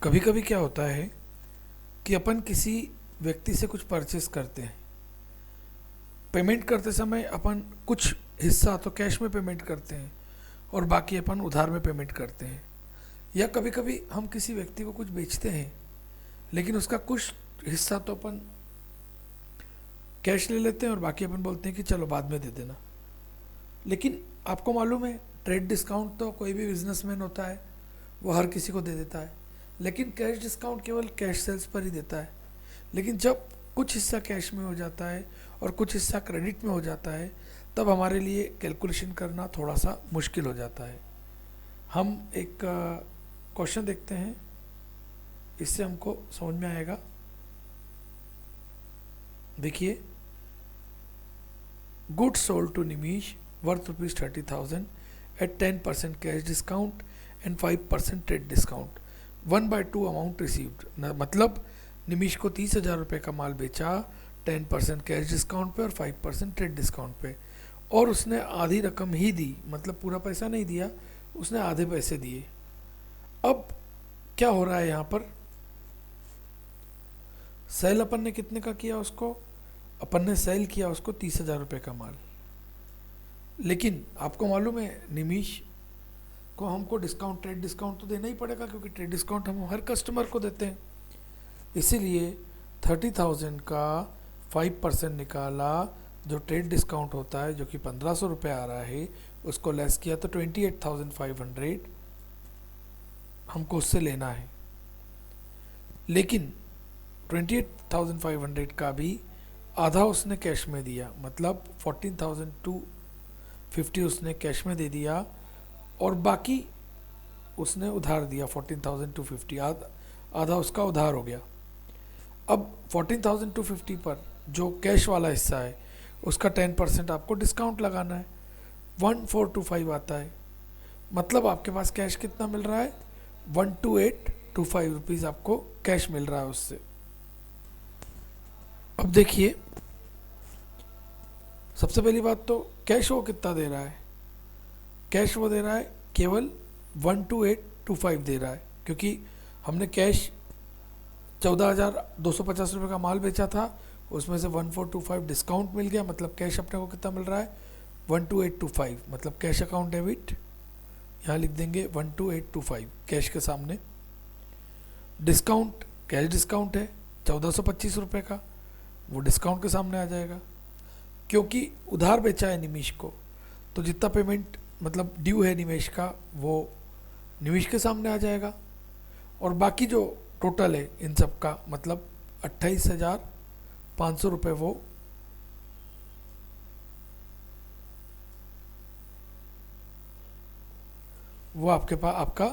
कभी कभी क्या होता है कि अपन किसी व्यक्ति से कुछ परचेस करते हैं। पेमेंट करते समय अपन कुछ हिस्सा तो कैश में पेमेंट करते हैं और बाकी अपन उधार में पेमेंट करते हैं। या कभी कभी हम किसी व्यक्ति को कुछ बेचते हैं लेकिन उसका कुछ हिस्सा तो अपन कैश ले लेते हैं और बाकी अपन बोलते हैं कि चलो बाद में दे देना। लेकिन आपको मालूम है, ट्रेड डिस्काउंट तो कोई भी बिजनेसमैन होता है वो हर किसी को दे देता है, लेकिन कैश डिस्काउंट केवल कैश सेल्स पर ही देता है। लेकिन जब कुछ हिस्सा कैश में हो जाता है और कुछ हिस्सा क्रेडिट में हो जाता है, तब हमारे लिए कैलकुलेशन करना थोड़ा सा मुश्किल हो जाता है। हम एक क्वेश्चन देखते हैं, इससे हमको समझ में आएगा। देखिए, goods sold to Nimish worth ₹30,000 at 10% cash discount and 5% trade discount, 1/2 amount received. मतलब निमिश को 30,000 रुपये का माल बेचा 10% कैश डिस्काउंट पे और 5% ट्रेड डिस्काउंट पे, और उसने आधी रकम ही दी, मतलब पूरा पैसा नहीं दिया, उसने आधे पैसे दिए। अब क्या हो रहा है यहाँ पर, सेल अपन ने कितने का किया उसको, अपन ने सेल किया उसको 30,000 रुपये का माल। लेकिन आपको मालूम है निमिश को हमको डिस्काउंट, ट्रेड डिस्काउंट तो देना ही पड़ेगा, क्योंकि ट्रेड डिस्काउंट हम हर कस्टमर को देते हैं। इसीलिए 30,000 का 5% निकाला, जो ट्रेड डिस्काउंट होता है, जो कि 1,500 रुपये आ रहा है, उसको लेस किया तो 28,500 हमको उससे लेना है। लेकिन 28,500 का भी आधा उसने कैश में दिया, मतलब 14,250 उसने कैश में दे दिया और बाकी उसने उधार दिया 14,250, आधा उसका उधार हो गया। अब 14,250 पर जो कैश वाला हिस्सा है उसका 10% आपको डिस्काउंट लगाना है, 1425 आता है। मतलब आपके पास कैश कितना मिल रहा है, 12825 रुपीज़ आपको कैश मिल रहा है उससे। अब देखिए, सबसे पहली बात तो कैश वो कितना दे रहा है, कैश वो दे रहा है केवल 12825 दे रहा है, क्योंकि हमने कैश 14,250 रुपये का माल बेचा था, उसमें से 1425 डिस्काउंट मिल गया, मतलब कैश अपने को कितना मिल रहा है 12825, मतलब कैश अकाउंट डेबिट, यहाँ लिख देंगे 12825 कैश के सामने। डिस्काउंट, कैश डिस्काउंट है 1,425 रुपये का, वो डिस्काउंट के सामने आ जाएगा। क्योंकि उधार बेचा है निमिश को, तो जितना पेमेंट मतलब ड्यू है निवेश का, वो निवेश के सामने आ जाएगा। और बाकी जो टोटल है इन सब का, मतलब 28,500 रुपये, वो आपके पास, आपका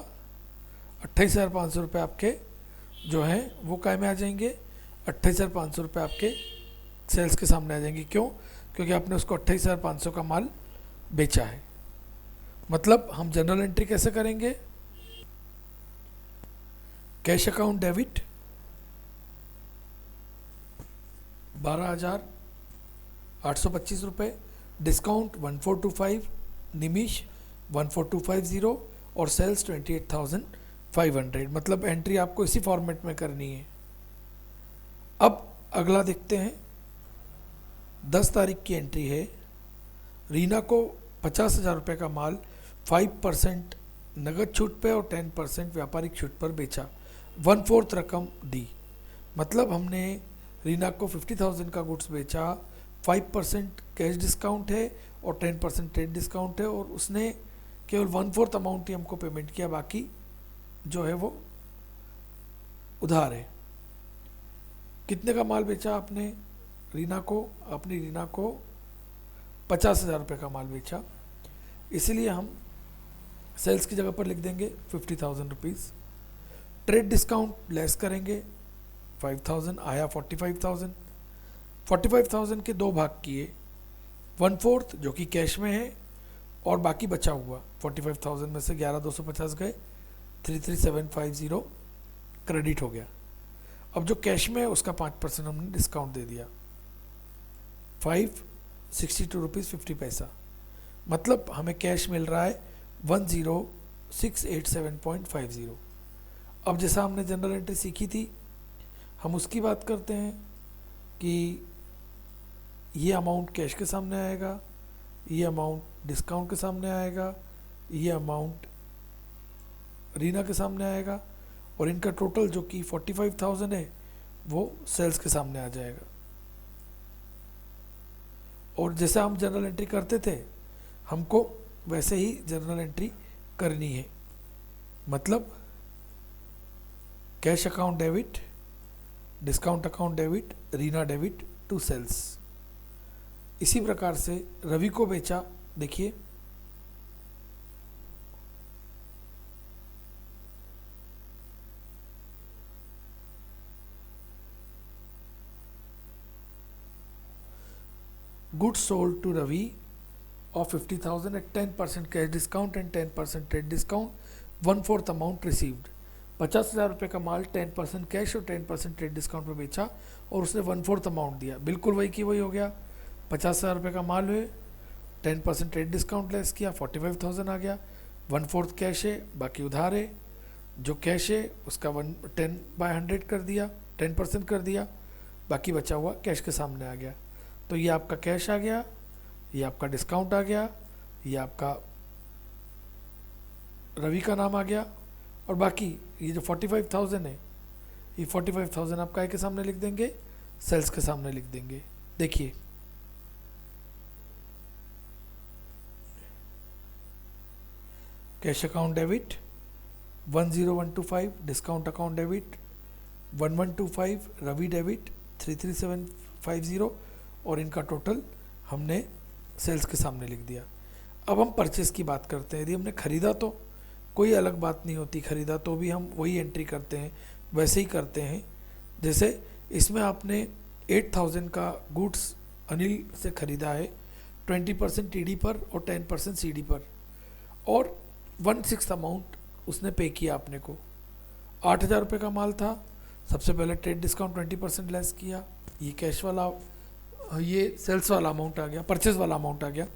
28,500 रुपये आपके जो हैं वो काय में आ जाएंगे, 28,500 रुपये आपके सेल्स के सामने आ जाएंगे। क्यों? क्योंकि आपने उसको 28,500 का माल बेचा है। मतलब हम जनरल एंट्री कैसे करेंगे, कैश अकाउंट डेबिट 12,825 रुपये, डिस्काउंट 1425, निमिश 14,250 और सेल्स 28,500। मतलब एंट्री आपको इसी फॉर्मेट में करनी है। अब अगला देखते हैं, 10 तारीख की एंट्री है, रीना को 50,000 रुपये का माल 5% नगद छूट पे और 10% व्यापारिक छूट पर बेचा, 1/4 रकम दी। मतलब हमने रीना को 50,000 का गुड्स बेचा, 5% कैश डिस्काउंट है और 10% ट्रेड डिस्काउंट है, और उसने केवल 1/4 अमाउंट ही हमको पेमेंट किया, बाकी जो है वो उधार है। कितने का माल बेचा आपने रीना को, अपनी रीना को 50,000 रुपये का माल बेचा, इसलिए हम सेल्स की जगह पर लिख देंगे 50,000 रुपीज़। ट्रेड डिस्काउंट लेस करेंगे 5,000, आया 45,000। 45,000 के दो भाग किए, 1/4 जो कि कैश में है और बाकी बचा हुआ 45,000 में से 11,250 गए, 33,750 क्रेडिट हो गया। अब जो कैश में है उसका 5% हमने डिस्काउंट दे दिया, 562 रुपीज़ 50 पैसा। मतलब हमें कैश मिल रहा है 10687.50। अब जैसा हमने जनरल एंट्री सीखी थी, हम उसकी बात करते हैं कि ये अमाउंट कैश के सामने आएगा, ये अमाउंट डिस्काउंट के सामने आएगा, ये अमाउंट रीना के सामने आएगा, और इनका टोटल जो कि 45,000 है वो सेल्स के सामने आ जाएगा। और जैसे हम जनरल एंट्री करते थे, हमको वैसे ही जनरल एंट्री करनी है। मतलब cash account debit, discount account debit, Reena debit to sales. इसी प्रकार से रवि को बेचा, देखिए goods sold to Ravi of 50,000 at 10% cash discount and 10% trade discount, 1/4 amount received। 50,000 रुपये का माल 10% कैश और 10% ट्रेड डिस्काउंट में बेचा और उसने 1/4 अमाउंट दिया। बिल्कुल वही की वही हो गया। 50,000 रुपये का माल हुए, 10% ट्रेड डिस्काउंट लेस किया, 45,000 आ गया। 1/4 कैश है, बाकी उधार है। जो कैश है उसका 10/100 कर दिया, 10% कर दिया, बाकी बचा हुआ कैश के सामने आ गया। तो ये आपका कैश आ गया, ये आपका डिस्काउंट आ गया, ये आपका रवि का नाम आ गया, और बाकी ये जो 45,000 है, ये 45,000 आप काय के सामने लिख देंगे, सेल्स के सामने लिख देंगे। देखिए cash account debit 10125, discount account debit 1125, Ravi debit 33750, और इनका टोटल हमने सेल्स के सामने लिख दिया। अब हम परचेस की बात करते हैं। यदि हमने ख़रीदा तो कोई अलग बात नहीं होती, ख़रीदा तो भी हम वही एंट्री करते हैं, वैसे ही करते हैं। जैसे इसमें आपने 8,000 का गुड्स अनिल से ख़रीदा है 20% टीडी पर और 10% सीडी पर, और 1/6 अमाउंट उसने पे किया आपने को। 8,000 रुपये का माल था, सबसे पहले ट्रेड डिस्काउंट 20% लेस किया, ये कैश वाला, ये सेल्स वाला अमाउंट आ गया, परचेज वाला अमाउंट आ गया।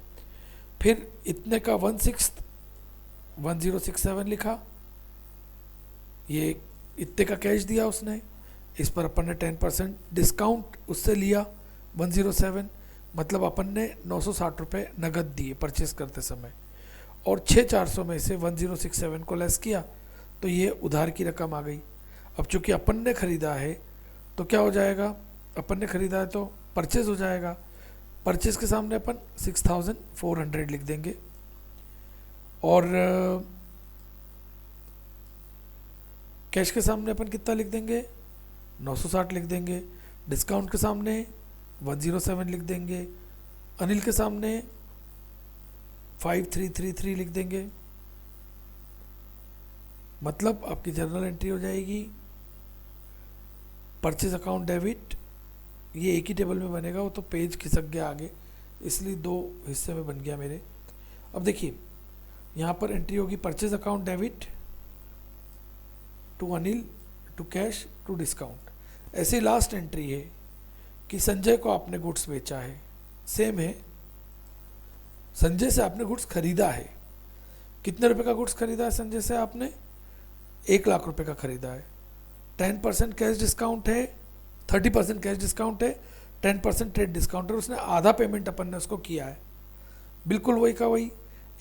फिर इतने का 1/6 1067 लिखा, ये इतने का कैश दिया उसने, इस पर अपन ने 10% डिस्काउंट उससे लिया 107, मतलब अपन ने 960 रुपये नगद दिए परचेस करते समय, और 6,400 में से 1067 को लेस किया, तो ये उधार की रकम आ गई। अब चूंकि अपन ने ख़रीदा है तो क्या हो जाएगा, अपन ने ख़रीदा है तो परचेज हो जाएगा। परचेज के सामने अपन 6,400 लिख देंगे, और कैश के सामने अपन कितना लिख देंगे, 960 लिख देंगे। डिस्काउंट के सामने 107 लिख देंगे, अनिल के सामने 5333 लिख देंगे। मतलब आपकी जर्नल एंट्री हो जाएगी परचेज अकाउंट डेबिट, ये एक ही टेबल में बनेगा, वो तो पेज खिसक गया आगे, इसलिए 2 हिस्से में बन गया मेरे। अब देखिए यहाँ पर एंट्री होगी purchase account debit to Anil to cash to discount. ऐसी लास्ट एंट्री है कि संजय को आपने गुड्स बेचा है, सेम है, संजय से आपने गुड्स खरीदा है। कितने रुपए का गुड्स खरीदा है संजय से आपने, 1 लाख रुपए का खरीदा है। 10% कैश डिस्काउंट है, 30% कैश डिस्काउंट है, 10% ट्रेड डिस्काउंट है, उसने आधा पेमेंट अपन ने उसको किया है। बिल्कुल वही का वही,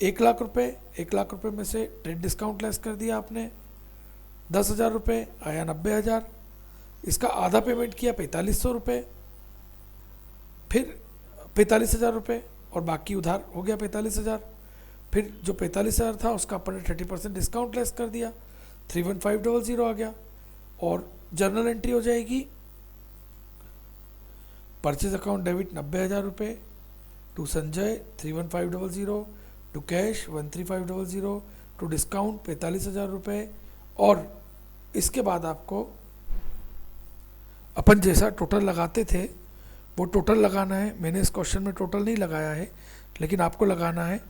1 लाख रुपए, 1 लाख रुपए में से ट्रेड डिस्काउंट लेस कर दिया आपने, 10,000 रुपये आया 90,000, इसका आधा पेमेंट किया 4,500 रुपये, फिर 45,000 रुपये, और बाकी उधार हो गया 45,000। फिर जो 45,000 था उसका अपन ने 30% डिस्काउंट लेस कर दिया, 31500 आ गया। और जर्नल एंट्री हो जाएगी परचेज अकाउंट डेबिट 90,000 रुपये to Sanjay 31500, to cash 13500, to discount 45,000 रुपये। और इसके बाद आपको अपन जैसा टोटल लगाते थे वो टोटल लगाना है। मैंने इस क्वेश्चन में टोटल नहीं लगाया है, लेकिन आपको लगाना है।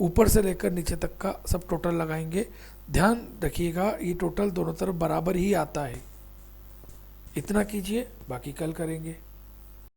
ऊपर से लेकर नीचे तक का सब टोटल लगाएंगे। ध्यान रखिएगा ये टोटल दोनों तरफ बराबर ही आता है। इतना कीजिए, बाकी कल करेंगे।